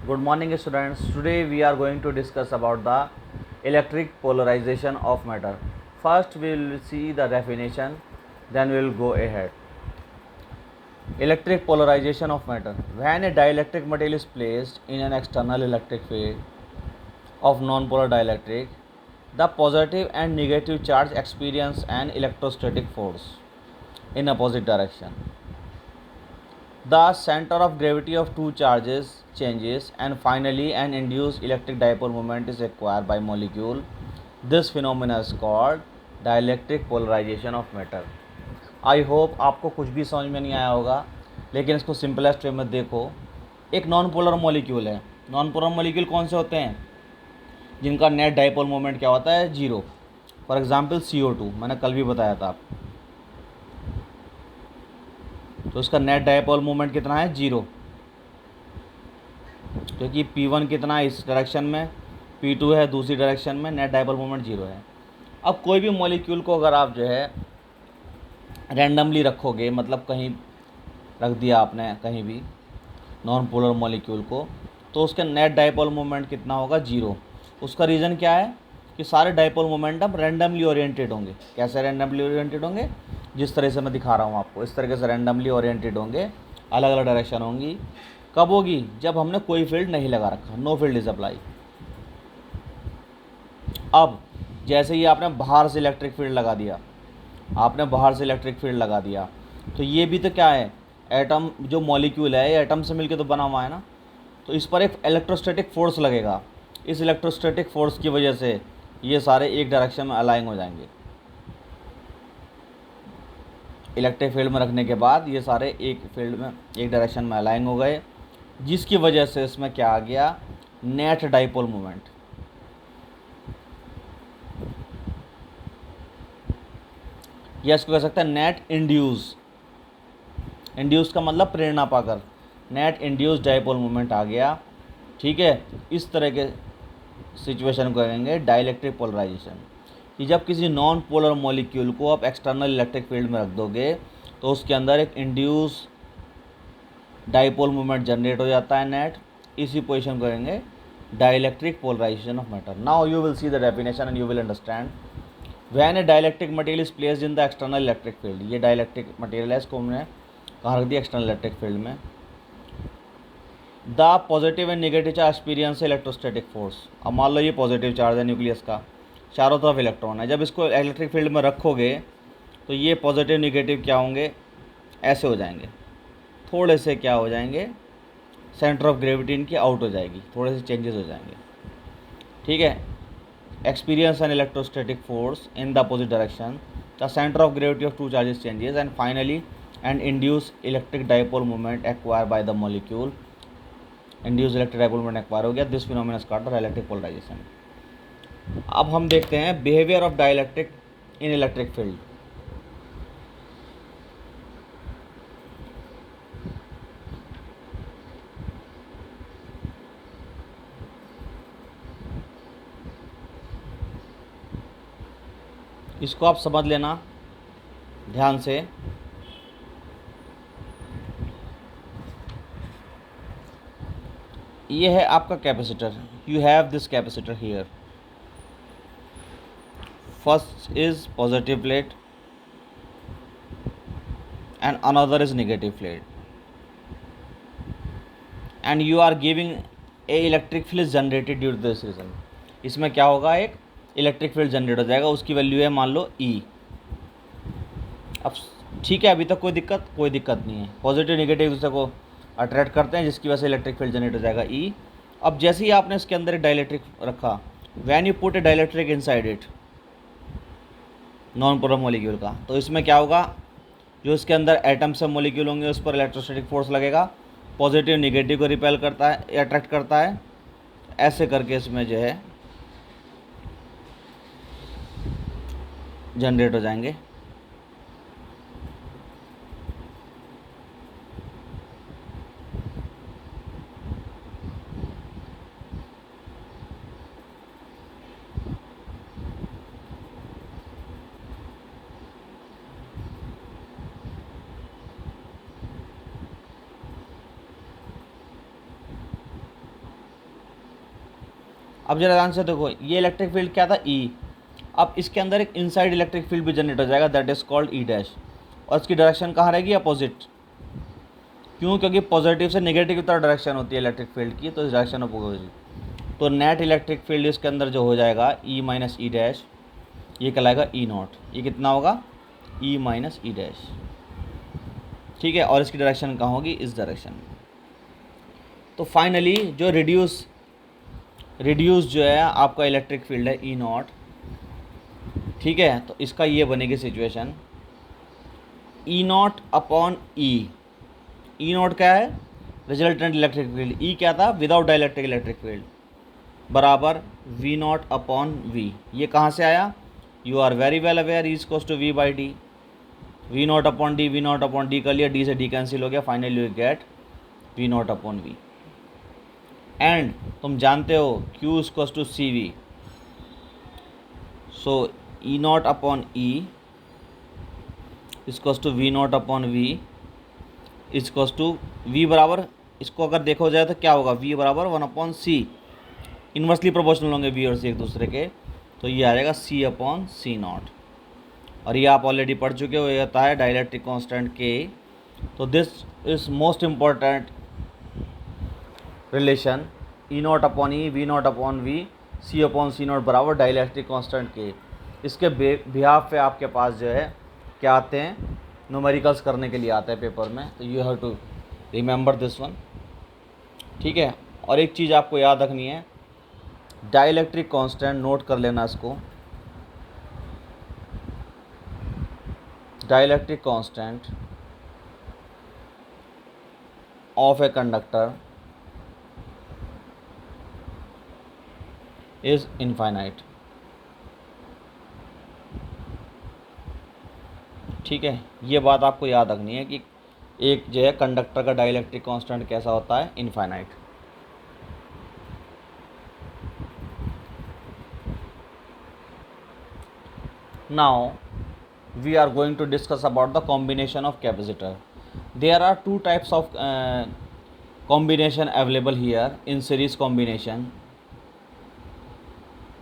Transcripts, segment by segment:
Good morning students. Today we are going to discuss about the electric polarization of matter. First we will see the definition, then we will go ahead. Electric polarization of matter. When a dielectric material is placed in an external electric field of non-polar dielectric, the positive and negative charge experience an electrostatic force in opposite direction. The center of gravity of two charges changes and finally an induced electric dipole moment is acquired by molecule. This phenomena is called dielectric polarization of matter. I hope आपको कुछ भी समझ में नहीं आया होगा, लेकिन इसको सिंपलेस्ट वे में देखो. एक नॉन पोलर मॉलिक्यूल है. नॉन पोलर मॉलिक्यूल कौन से होते हैं? जिनका नेट डाइपोल मोमेंट क्या होता है? जीरो. फॉर एग्जांपल CO2 मैंने कल भी बताया था आपको. तो इसका नेट डाइपोल मोमेंट कितना है? जीरो. क्योंकि P1 कितना है इस डायरेक्शन में, P2 है दूसरी डायरेक्शन में, नेट डाइपोल मोमेंट जीरो है. अब कोई भी मॉलिक्यूल को अगर आप जो है रैंडमली रखोगे, मतलब कहीं रख दिया आपने कहीं भी नॉन पोलर मॉलिक्यूल को, तो उसका नेट डाइपोल मोमेंट कितना होगा? जीरो. उसका रीज़न क्या है? कि सारे डाइपोल मोमेंटम रैंडमली ओरिएंटेड होंगे. कैसे रैंडमली ओरिएंटेड होंगे? जिस तरह से मैं दिखा रहा हूँ आपको, इस तरीके से रैंडमली ओरिएंटेड होंगे, अलग अलग डायरेक्शन होंगी. कब होगी? जब हमने कोई फील्ड नहीं लगा रखा, नो फील्ड इज अप्लाई. अब जैसे ही आपने बाहर से इलेक्ट्रिक फील्ड लगा दिया, तो ये भी तो क्या है? एटम, जो मॉलिक्यूल है ये एटम से मिलकर तो बना हुआ है ना. तो इस पर एक इलेक्ट्रोस्टैटिक फोर्स लगेगा. इस इलेक्ट्रोस्टैटिक फोर्स की वजह से ये सारे एक डायरेक्शन में अलाइन हो जाएंगे. इलेक्ट्रिक फील्ड में रखने के बाद ये सारे एक फील्ड में, एक डायरेक्शन में अलाइन हो गए, जिसकी वजह से इसमें क्या आ गया? Net dipole moment. या इसको कह सकते हैं नेट इंड्यूस. इंड्यूस का मतलब प्रेरणा पाकर. नेट इंड्यूस डाइपोल मोमेंट आ गया. ठीक है. इस तरह के सिचुएशन को कहेंगे डाइलेक्ट्रिक पोलराइजेशन. कि जब किसी नॉन पोलर मॉलिक्यूल को आप एक्सटर्नल इलेक्ट्रिक फील्ड में रख दोगे, तो उसके अंदर एक इंड्यूस डाइपोल मोमेंट जनरेट हो जाता है नेट. इसी पोजीशन को कहेंगे dielectric polarisation of matter. Now you will see the definition and you will understand. When a dielectric material is placed in the external electric field, ये dielectric material है, इसको हमने कहाँ रख दिया? एक्सटर्नल इलेक्ट्रिक फील्ड में. The positive and negative charge experience electrostatic force. अब मान लो ये पॉजिटिव चार्ज है न्यूक्लियस का, चारों तरफ इलेक्ट्रॉन है. जब इसको इलेक्ट्रिक फील्ड में रखोगे तो ये पॉजिटिव निगेटिव क्या होंगे? ऐसे हो जाएंगे. थोड़े से क्या हो जाएंगे? सेंटर ऑफ ग्रेविटी इनकी आउट हो जाएगी, थोड़े से चेंजेस हो जाएंगे. ठीक है. Experience an electrostatic force in the opposite direction, the centre of gravity of two charges changes and finally and induce electric dipole moment acquire by the molecule. Induce electric dipole moment acquire हो गया. This phenomena is called dielectric polarisation. अब हम देखते हैं behaviour of dielectric in electric field. इसको आप समझ लेना ध्यान से. ये है आपका capacitor. You have this capacitor here. First is positive plate and another is negative plate, and you are giving a electric field generated due to this reason. इसमें क्या होगा? एक इलेक्ट्रिक फील्ड जनरेट हो जाएगा. उसकी वैल्यू है मान लो E. अब ठीक है, अभी तक कोई दिक्कत नहीं है. पॉजिटिव नेगेटिव दूसरे को अट्रैक्ट करते हैं, जिसकी वजह से इलेक्ट्रिक फील्ड जनरेट हो जाएगा E. अब जैसे ही आपने इसके अंदर एक डाइलेक्ट्रिक रखा, when you put A dielectric inside it, non polar molecule का, तो इसमें क्या होगा? जो इसके अंदर एटम से मॉलिक्यूल होंगे उस पर इलेक्ट्रोस्टैटिक फोर्स लगेगा. पॉजिटिव नेगेटिव को रिपेल करता है या अट्रैक्ट करता है. ऐसे करके इसमें जो है जनरेट हो जाएंगे. अब जरा ध्यान से देखो, ये इलेक्ट्रिक फील्ड क्या था, ई। अब इसके अंदर एक इनसाइड इलेक्ट्रिक फील्ड भी जनरेट हो जाएगा, that is called E dash. और इसकी डायरेक्शन कहाँ रहेगी, अपोजिट। क्यों, क्योंकि पॉजिटिव से नेगेटिव की तरफ डायरेक्शन होती है इलेक्ट्रिक फील्ड की, तो इस डायरेक्शन अपोजिट। तो नेट इलेक्ट्रिक फील्ड इसके अंदर जो हो जाएगा ई माइनस ई डैश, ये कहलाएगा ई नॉट। ये कितना होगा, ई माइनस ई डैश। ठीक है, और इसकी डायरेक्शन कहाँ होगी, इस डायरेक्शन में। तो फाइनली जो रिड्यूस जो है आपका इलेक्ट्रिक फील्ड है ई नॉट। ठीक है, तो इसका ये बनेगी situation, E naught upon E. E naught क्या है, रिजल्टेंट इलेक्ट्रिक फील्ड। ई क्या था, विदाउट डाइलेक्ट्रिक इलेक्ट्रिक फील्ड, बराबर वी नॉट अपॉन वी। ये कहाँ से आया, you are very well aware, is equals to V by D. V naught upon D, V naught upon D कर लिया, D से डी कैंसिल हो गया, finally you get V naught upon V. And तुम जानते हो Q equals to C V, so E naught upon E equals to V naught upon V equals to V बराबर, इसको अगर देखो जाए तो क्या होगा, वी बराबर 1/c। इन्वर्सली प्रोपोर्शनल होंगे वी और सी एक दूसरे के, तो ये आ जाएगा c अपॉन सी नॉट। और ये आप ऑलरेडी पढ़ चुके हो, ये होता है डाइलेक्ट्रिक कांस्टेंट K। तो this is most important relation, E naught upon E, V naught upon V, C upon C naught बराबर डाइलेक्ट्रिक कांस्टेंट K। इसके बिहाफ पे आपके पास जो है क्या आते हैं, न्यूमेरिकल्स करने के लिए आता है पेपर में, तो you have to remember this one. ठीक है, और एक चीज़ आपको याद रखनी है, डाइलेक्ट्रिक कांस्टेंट, नोट कर लेना इसको, dielectric constant of a conductor is infinite. ठीक है, ये बात आपको याद रखनी है कि एक जो है कंडक्टर का डाइलेक्ट्रिक कांस्टेंट कैसा होता है, infinite. Now we are going to discuss about the combination of capacitor. There are two types of combination available here in series combination,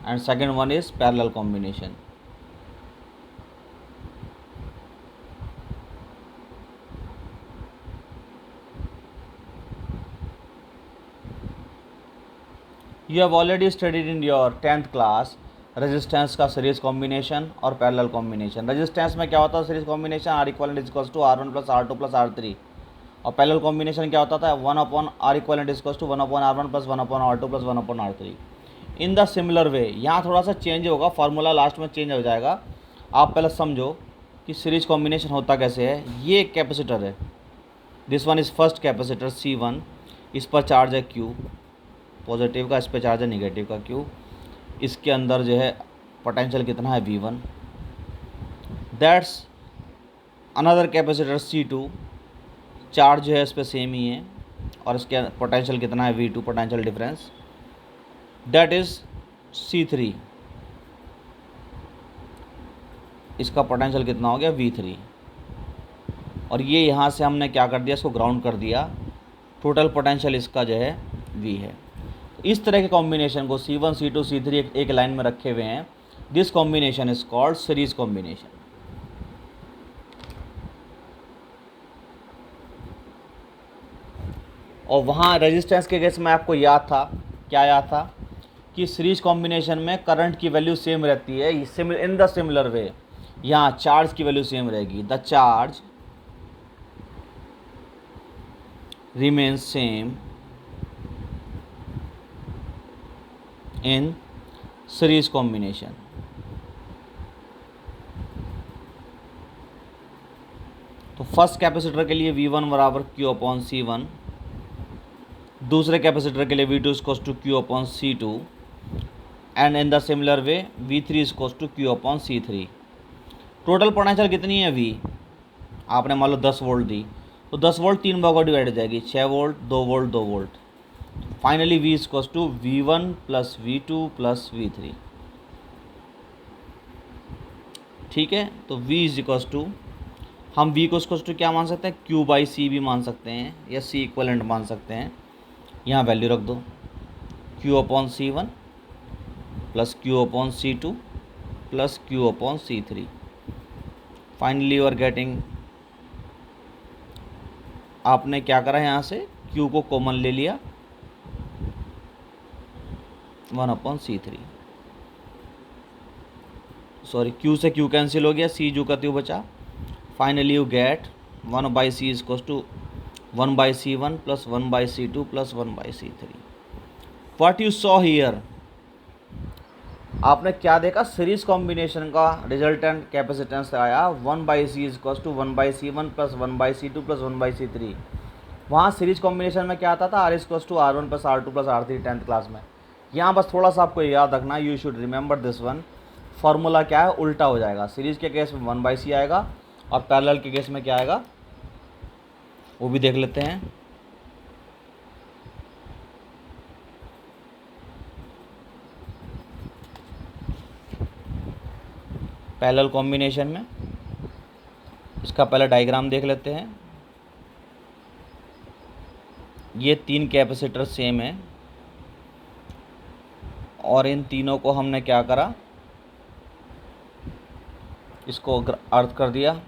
and second one is parallel combination. You have already studied in your 10th class resistance का series combination और parallel combination. Resistance में क्या होता है, series combination R equivalent equals to R1 plus R2 plus R3, और parallel combination क्या होता था, 1 upon R equivalent equals to 1 upon R1 plus 1 upon R2 plus 1 upon R3। In the similar way, यहाँ थोड़ा सा चेंज होगा, formula last में change हो जाएगा। आप पहले समझो कि सीरीज कॉम्बिनेशन होता कैसे है। ये एक कैपेसिटर है, this one is first capacitor C1, इस पर चार्ज है Q पॉजिटिव का, इस पर चार्ज है निगेटिव का Q। इसके अंदर जो है पोटेंशियल कितना है, V1। That's another capacitor C2, charge जो है इस पर सेम ही है, और इसके पोटेंशियल कितना है, V2 potential difference. That is C3, इसका पोटेंशियल कितना हो गया, V3। और ये यहाँ से हमने क्या कर दिया, इसको ग्राउंड कर दिया, टोटल पोटेंशियल इसका जो है V है। इस तरह के कॉम्बिनेशन को C1 C2 C3 एक लाइन में रखे हुए हैं, this combination is called series combination. और वहाँ रेजिस्टेंस के केस में आपको याद था, क्या याद था, कि सीरीज कॉम्बिनेशन में करंट की वैल्यू सेम रहती है, इन द सिमिलर वे यहाँ चार्ज की वैल्यू सेम रहेगी, the charge remains same in series combination. तो फर्स्ट कैपेसिटर के लिए V1 बराबर Q अपॉन C1, दूसरे कैपेसिटर के लिए V2 equals to Q upon C2, and in the similar way V3 equals to Q upon C3। Total potential कितनी है V, आपने मान लो 10 वोल्ट दी, तो 10 वोल्ट 3 भागों डिवाइड हो जाएगी, 6 volt 2 volt 2 volt. Finally V equals to V1 plus V2 plus V3। ठीक है, तो V इज इक्वल्स टू, हम V को इक्वल्स टू क्या मान सकते हैं, Q बाई C भी मान सकते हैं, या C इक्वलेंट मान सकते हैं। यहाँ वैल्यू रख दो, Q upon C1 plus Q upon C2 plus Q upon C3. Finally you are getting, आपने क्या करा यहाँ से Q को कॉमन ले लिया 1/C3. सॉरी, Q से Q कैंसिल हो गया, C जो का त्यों बचा. Finally you get 1/C is equals to 1/C1 plus 1/C2 plus 1/C3. What you saw here, आपने क्या देखा, सीरीज कॉम्बिनेशन का रिजल्टेंट कैपेसिटेंस आया 1/C is equals to 1/C1 plus 1/C2 plus 1/C3. वहाँ सीरीज कॉम्बिनेशन में क्या आता था, R equals to R1 plus R2 plus R3 10th class में. यहाँ बस थोड़ा सा आपको याद रखना, you should remember this one. Formula क्या है, उल्टा हो जाएगा. सीरीज के केस में 1/C आएगा और पैरेलल के केस में क्या आएगा वो भी देख लेते हैं. पैरेलल कॉम्बिनेशन में इसका पहले डायग्राम देख लेते हैं. ये 3 कैपेसिटर सेम है और इन तीनों को हमने क्या करा, इसको अर्थ कर दिया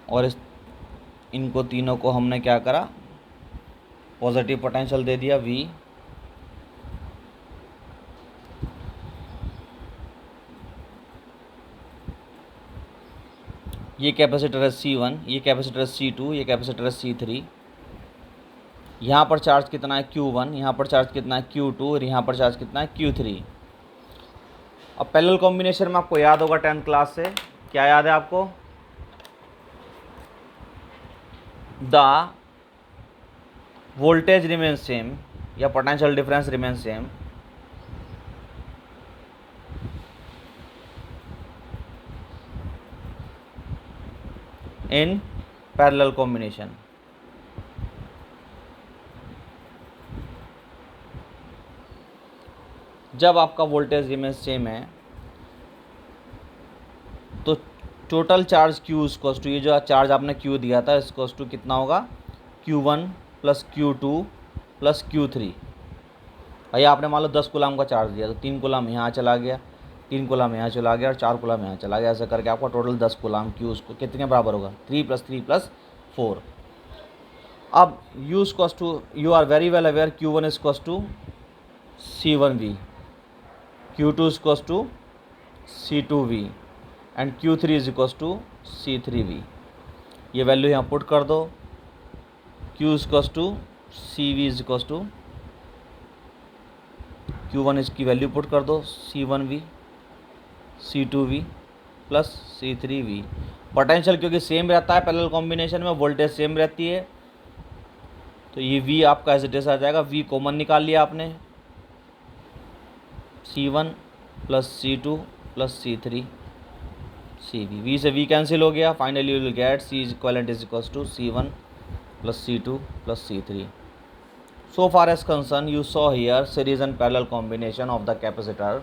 और इनको तीनों को हमने क्या करा, पॉजिटिव पोटेंशियल दे दिया V. ये कैपेसिटर है C1, ये कैपेसिटर है C2, ये कैपेसिटर है C3. यहाँ पर चार्ज कितना है Q1, यहाँ पर चार्ज कितना है Q2 और यहाँ पर चार्ज कितना है Q3. अब पैरेलल कॉम्बिनेशन में आपको याद होगा 10th क्लास से, क्या याद है आपको, द वोल्टेज रिमेन्स सेम या potential difference remains same in parallel combination. जब आपका वोल्टेज रिमेन्स सेम है तो total charge Q equals to, ये जो चार्ज आपने Q दिया था इक्वल्स टू कितना होगा, Q1 plus Q2 plus Q3. भैया आपने मान लो 10 कूलम का चार्ज दिया तो 3 कूलम यहाँ चला गया, 3 कूलम यहाँ चला गया और 4 कूलम यहाँ चला गया. ऐसा करके आपका टोटल 10 कूलम Q उसको कितने बराबर होगा, 3 प्लस 3 प्लस 4. अब U equals to, you are very well aware, Q1 equals to C1V, Q2 equals to C2V and Q3 is equals to C3V. ये वैल्यू यहाँ पुट कर दो. Q equals to CV is equals to Q1 इसकी value put कर दो, C1V C2V plus C3V. Potential क्योंकि same रहता है पैरेलल कॉम्बिनेशन में, वोल्टेज सेम रहती है, तो ये V आपका एज इट इज आ जाएगा. V कॉमन निकाल लिया आपने, C1 plus C2 plus C3 CV. V से V कैंसिल हो गया. Finally you will get C is equivalent is equals to C1 plus C2 plus C3. So far as concerned, you saw here series and parallel combination of the capacitor.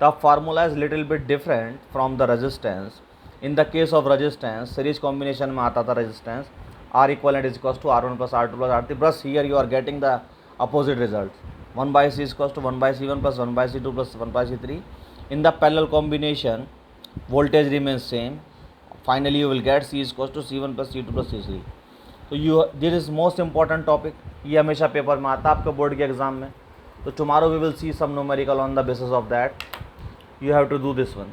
The formula is little bit different from the resistance. In the case of resistance, series combination में आता था resistance R equivalent is equals to R1 plus R2 plus R3. Plus here you are getting the opposite result. 1/C is equals to 1/C1 plus 1/C2 plus 1/C3. In the parallel combination, voltage remains same. Finally, you will get C is equals to C1 plus C2 plus C3. तो you this is most important topic. ये हमेशा paper में आता है आपके board के exam में. तो tomorrow we will see some numerical on the basis of that. You have to do this one.